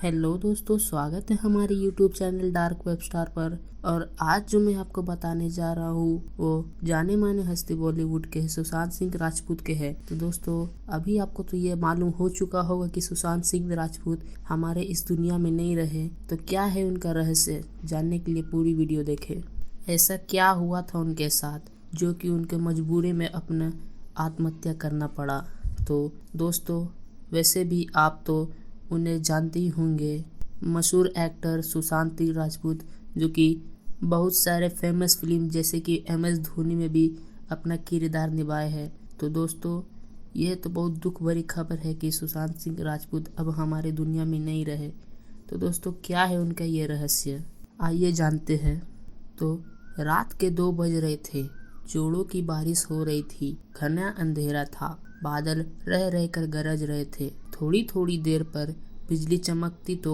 Hello दोस्तों, स्वागत है हमारे YouTube channel dark web star पर। और आज जो मैं आपको बताने जा रहा हूँ वो जाने माने हस्ती बॉलीवुड के सुशांत सिंह राजपूत के हैं। तो दोस्तों, अभी आपको तो ये मालूम हो चुका होगा कि सुशांत सिंह राजपूत हमारे इस दुनिया में नहीं रहे। तो क्या है उनका रहस्य, जानने के लिए पूरी वीडियो देखें। ऐसा क्या हुआ था उनके साथ जो कि उनके मजबूरी में अपना आत्महत्या करना पड़ा। तो दोस्तों, वैसे भी आप तो उन्हें जानते ही होंगे, मशहूर एक्टर सुशांत सिंह राजपूत, जो कि बहुत सारे फेमस फिल्म जैसे कि MS धोनी में भी अपना किरदार निभाए हैं। तो दोस्तों, यह तो बहुत दुख भरी खबर है कि सुशांत सिंह राजपूत अब हमारे दुनिया में नहीं रहे। तो दोस्तों, क्या है उनका ये रहस्य, आइए जानते हैं। तो रात के 2 बज रहे थे, जोड़ों की बारिश हो रही थी, घना अंधेरा था, बादल रह रह कर गरज रहे थे। थोड़ी थोड़ी देर पर बिजली चमकती तो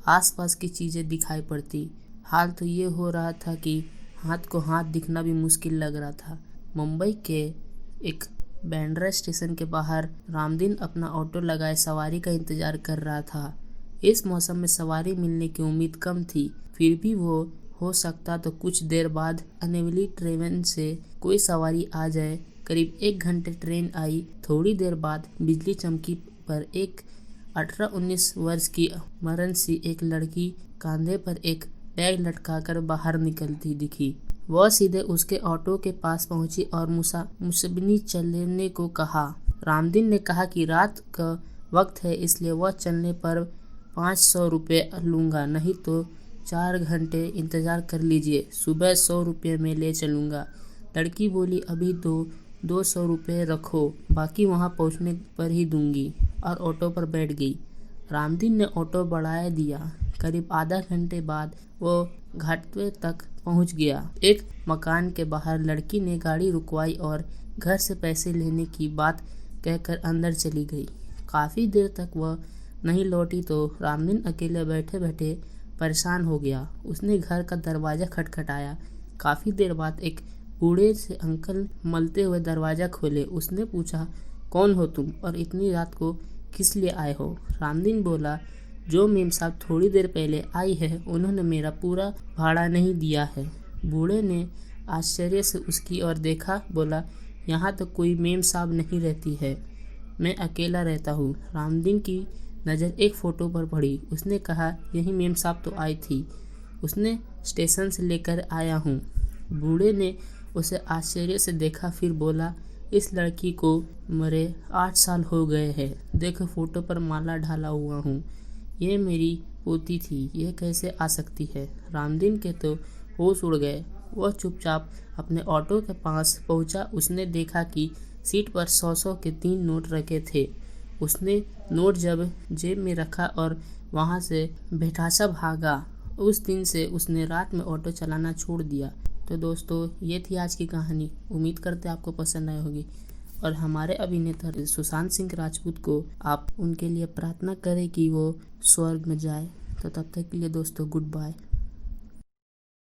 आसपास की चीज़ें दिखाई पड़ती। हाल तो ये हो रहा था कि हाथ को हाथ दिखना भी मुश्किल लग रहा था। मुंबई के एक बांद्रा स्टेशन के बाहर रामदीन अपना ऑटो लगाए सवारी का इंतजार कर रहा था। इस मौसम में सवारी मिलने की उम्मीद कम थी, फिर भी वो हो सकता तो कुछ देर बाद आने वाली ट्रेन से कोई सवारी आ जाए। करीब 1 घंटे ट्रेन आई। थोड़ी देर बाद बिजली चमकी पर एक 18-19 वर्ष की मरण सी एक लड़की कंधे पर एक बैग लटकाकर बाहर निकलती दिखी। वह सीधे उसके ऑटो के पास पहुंची और मुसबिनी चलने को कहा। रामदीन ने कहा कि रात का वक्त है, इसलिए वह चलने पर 500 रुपये लूँगा, नहीं तो 4 घंटे इंतज़ार कर लीजिए, सुबह 100 रुपये में ले चलूँगा। लड़की बोली, अभी तो 200 रुपये रखो, बाकी वहाँ पहुँचने पर ही दूंगी, और ऑटो पर बैठ गई। रामदीन ने ऑटो बढ़ा दिया। करीब आधा घंटे बाद वो घाटवे तक पहुँच गया। एक मकान के बाहर लड़की ने गाड़ी रुकवाई और घर से पैसे लेने की बात कहकर अंदर चली गई। काफ़ी देर तक वह नहीं लौटी तो रामदीन अकेले बैठे बैठे परेशान हो गया। उसने घर का दरवाज़ा खटखटाया। काफ़ी देर बाद एक बूढ़े से अंकल मलते हुए दरवाज़ा खोले। उसने पूछा, कौन हो तुम और इतनी रात को किस लिए आए हो? रामदीन बोला, जो मेम साहब थोड़ी देर पहले आई है, उन्होंने मेरा पूरा भाड़ा नहीं दिया है। बूढ़े ने आश्चर्य से उसकी ओर देखा, बोला, यहाँ तो कोई मेम साहब नहीं रहती है, मैं अकेला रहता हूँ। रामदीन की नज़र एक फ़ोटो पर पड़ी। उसने कहा, यही मेम साहब तो आई थी, उसने स्टेशन से लेकर आया हूँ। बूढ़े ने उसे आश्चर्य से देखा, फिर बोला, इस लड़की को मरे 8 साल हो गए हैं। देखो, फ़ोटो पर माला ढाला हुआ हूँ, ये मेरी पोती थी, ये कैसे आ सकती है? रामदीन के तो होश उड़ गए। वह चुपचाप अपने ऑटो के पास पहुँचा। उसने देखा कि सीट पर 100-100 के 3 नोट रखे थे। उसने नोट जब जेब में रखा और वहाँ से बेठासा भागा। उस दिन से उसने रात में ऑटो चलाना छोड़ दिया। तो दोस्तों, ये थी आज की कहानी। उम्मीद करते आपको पसंद आई होगी, और हमारे अभिनेता सुशांत सिंह राजपूत को आप उनके लिए प्रार्थना करें कि वो स्वर्ग में जाए। तो तब तक के लिए दोस्तों, गुड बाय।